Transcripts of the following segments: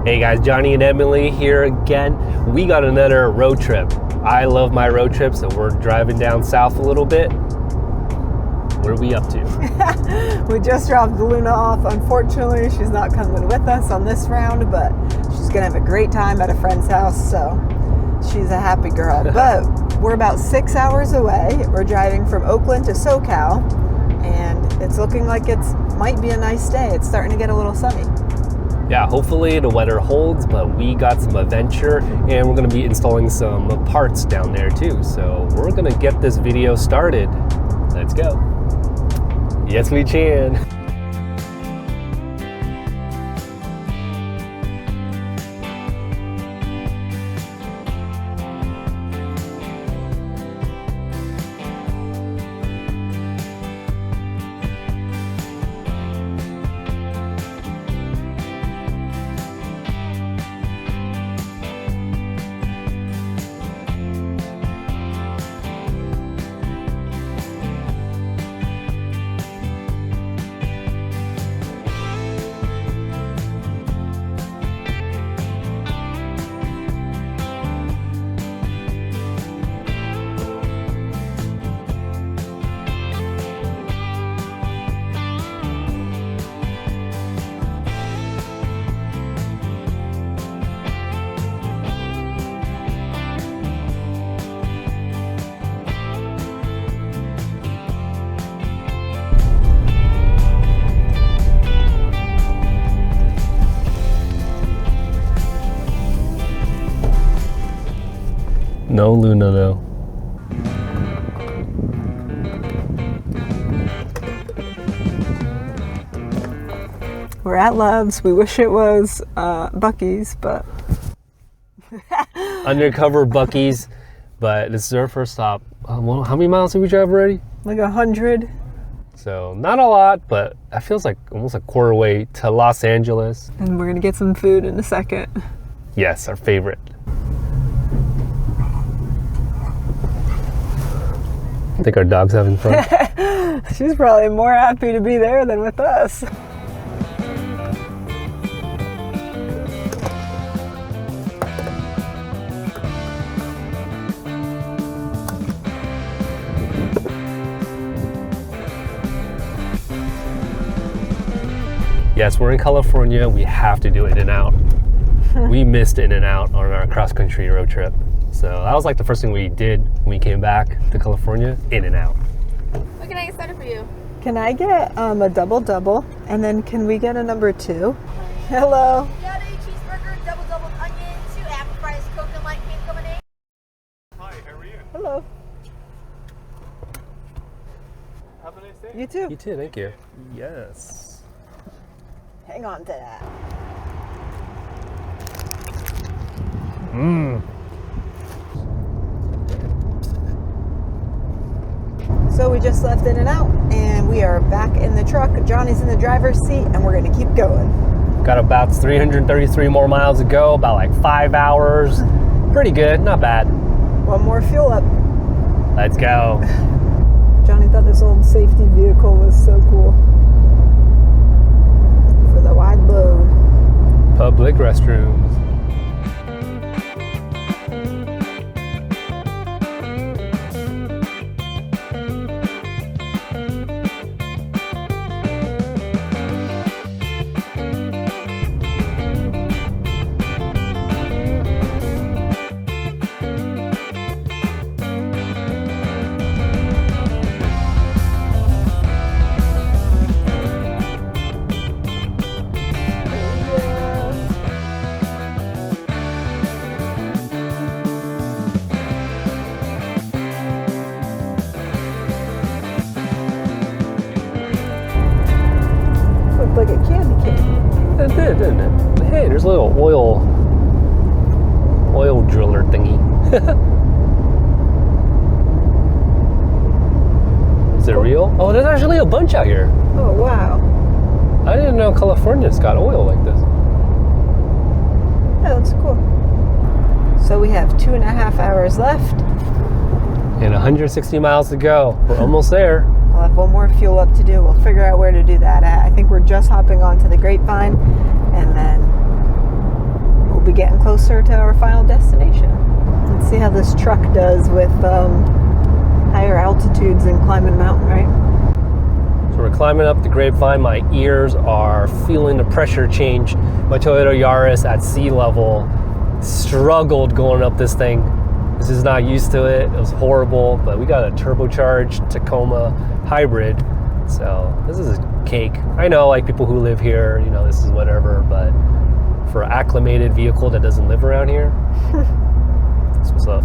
Hey guys, Johnny and Emily here again. We got another road trip. I love my road trips, so we're driving down south a little bit. What are we up to? We just dropped Luna off. Unfortunately, she's not coming with us on this round, but she's gonna have a great time at a friend's house, so she's a happy girl. But we're about 6 hours away. We're driving from Oakland to SoCal, and it's looking like it might be a nice day. It's starting to get a little sunny. Yeah, hopefully the weather holds, but we got some adventure and we're gonna be installing some parts down there too. So we're gonna get this video started. Let's go. Yes, we can. No Luna though. We're at Love's. We wish it was Buc-ee's, but Undercover Buc-ee's, but this is our first stop. Well, how many miles did we drive already? like 100. So not a lot, but that feels like almost a quarter way to Los Angeles. And we're gonna get some food in a second. Yes, our favorite. I think our dog's having fun. She's probably more happy to be there than with us. Yes, we're in California. We have to do In-N-Out. We missed In-N-Out on our cross-country road trip. So that was like the first thing we did when we came back to California, In-N-Out. What can I get started for you? Can I get a double, and then can we get a number 2? Hello. Got a cheeseburger, double onion, 2 apple fries, Coke and light cream coming in. Hi, how are you? Hello. Have a nice day. You too. You too, thank you. Yes. Hang on to that. Mmm. So we just left In-N-Out, and we are back in the truck. Johnny's in the driver's seat, and we're gonna keep going. Got about 333 more miles to go, about like 5 hours. Pretty good, not bad. One more fuel up. Let's go. Johnny thought this old safety vehicle was so cool. For the wide load. Public restrooms. Like a candy cane. It did, didn't it? Hey, there's a little oil driller thingy. Is it real? Oh, there's actually a bunch out here. Oh, wow. I didn't know California's got oil like this. Yeah, that's cool. So we have 2.5 hours left. And 160 miles to go. We're almost there. We'll have one more fuel up to do. We'll figure out where to do that at. I think we're just hopping onto the Grapevine, and then getting closer to our final destination. Let's see how this truck does with higher altitudes and climbing a mountain, right? So we're climbing up the Grapevine. My ears are feeling the pressure change. My Toyota Yaris at sea level struggled going up this thing. This is not used to it. It was horrible, but we got a turbocharged Tacoma hybrid. So this is a cake. I know, like, people who live here, you know, this is whatever, but for an acclimated vehicle that doesn't live around here, that's what's up.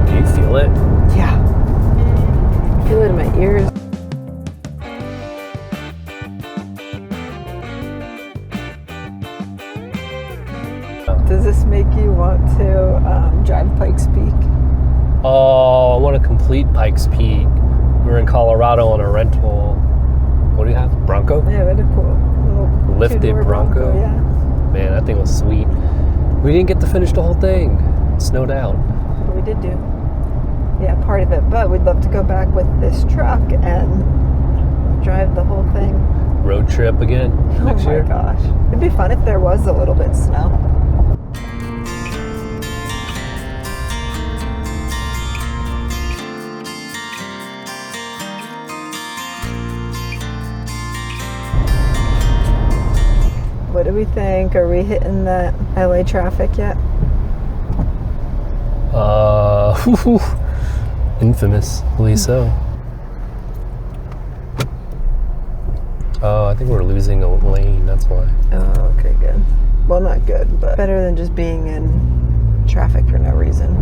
Do you feel it? Yeah. I feel it in my ears. Does this make you want to drive Pikes Peak? Oh, I want to complete Pikes Peak. We were in Colorado on a rental. What do you have? Bronco? Yeah, really cool. Little Lifted two-door Bronco. Yeah. Man, that thing was sweet. We didn't get to finish the whole thing. It snowed out. But we did do, yeah, part of it. But we'd love to go back with this truck and drive the whole thing. Road trip again next year. Oh my gosh. It'd be fun if there was a little bit of snow. What do we think? Are we hitting the LA traffic yet? Infamously so. Oh, I think we're losing a lane, that's why. Oh, okay, good. Well, not good, but better than just being in traffic for no reason.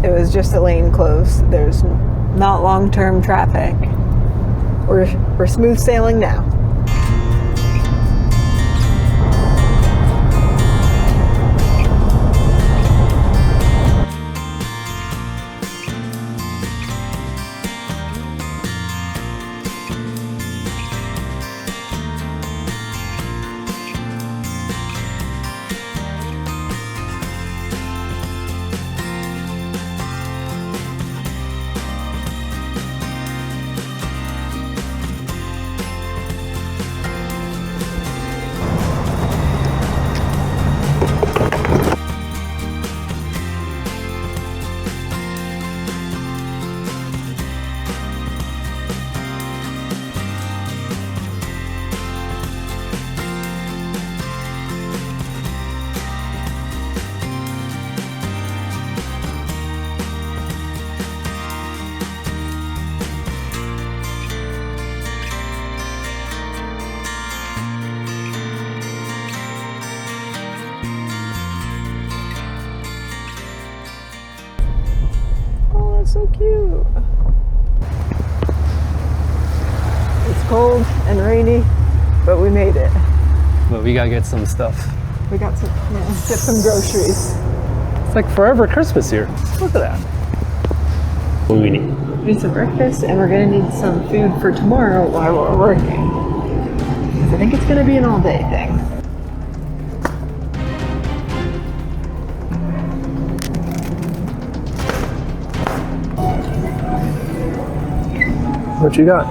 It was just a lane closed. There's not long-term traffic. We're smooth sailing now. So cute. It's cold and rainy, but we made it. But we gotta get some stuff. We got some, get some groceries. It's like forever Christmas here. Look at that. What do we need? We need some breakfast, and we're gonna need some food for tomorrow while we're working. 'Cause I think it's gonna be an all-day thing. What you got?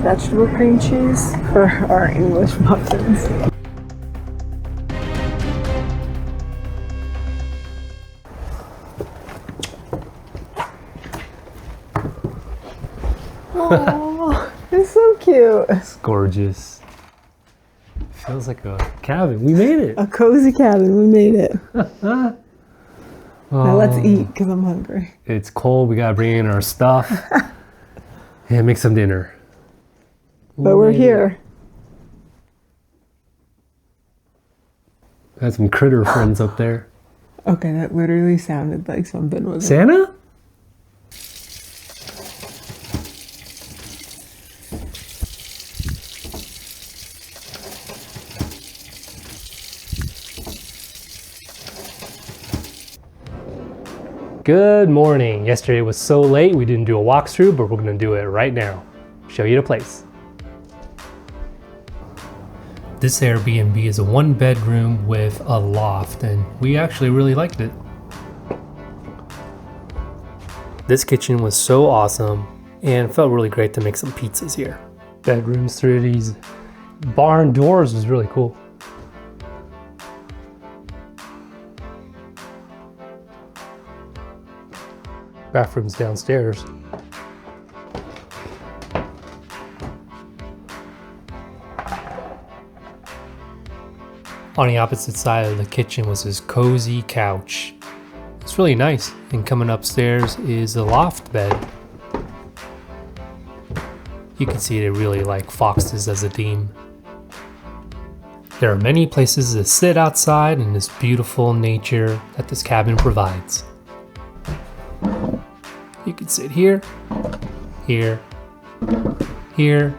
Vegetable cream cheese for our English muffins. Oh, it's so cute. It's gorgeous. Feels like a cabin. We made it. A cozy cabin. We made it. Oh, Now let's eat because I'm hungry. It's cold. We gotta bring in our stuff. Yeah, make some dinner. But we're here. Got some critter friends up there. Okay, that literally sounded like something was Santa? Good morning. Yesterday was so late we didn't do a walkthrough, but we're gonna do it right now. Show you the place. This Airbnb is a 1-bedroom with a loft, and we actually really liked it. This kitchen was so awesome, and it felt really great to make some pizzas here. Bedrooms through these barn doors was really cool. Bathroom's downstairs. On the opposite side of the kitchen was this cozy couch. It's really nice. And coming upstairs is a loft bed. You can see they really like foxes as a theme. There are many places to sit outside in this beautiful nature that this cabin provides. You can sit here, here, here,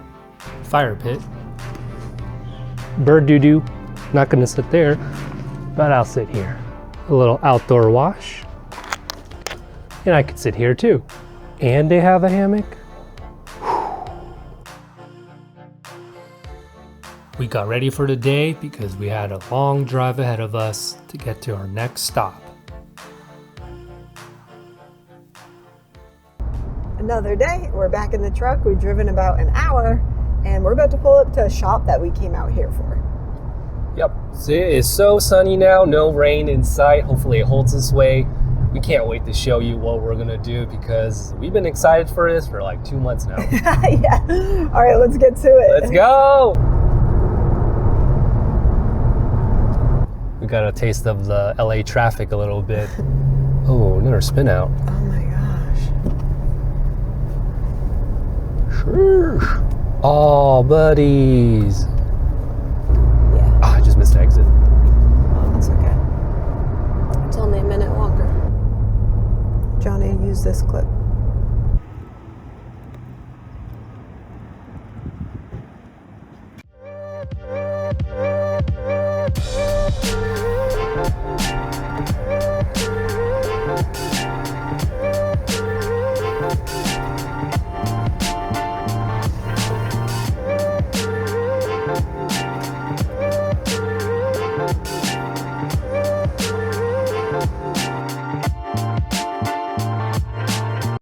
fire pit. Bird doo-doo, not gonna sit there, but I'll sit here. A little outdoor wash. And I could sit here too. And they have a hammock. We got ready for the day because we had a long drive ahead of us to get to our next stop. Another day, we're back in the truck. We've driven about an hour and we're about to pull up to a shop that we came out here for. Yep, so it is so sunny now, no rain in sight. Hopefully it holds this way. We can't wait to show you what we're gonna do because we've been excited for this for like 2 months now. Yeah. All right, let's get to it. Let's go! We got a taste of the LA traffic a little bit. Oh, another spin out. Oh my gosh. Sure. Oh, buddies. Yeah. Ah, I just missed the exit. Oh, that's okay. It's only a minute longer. Johnny, use this clip.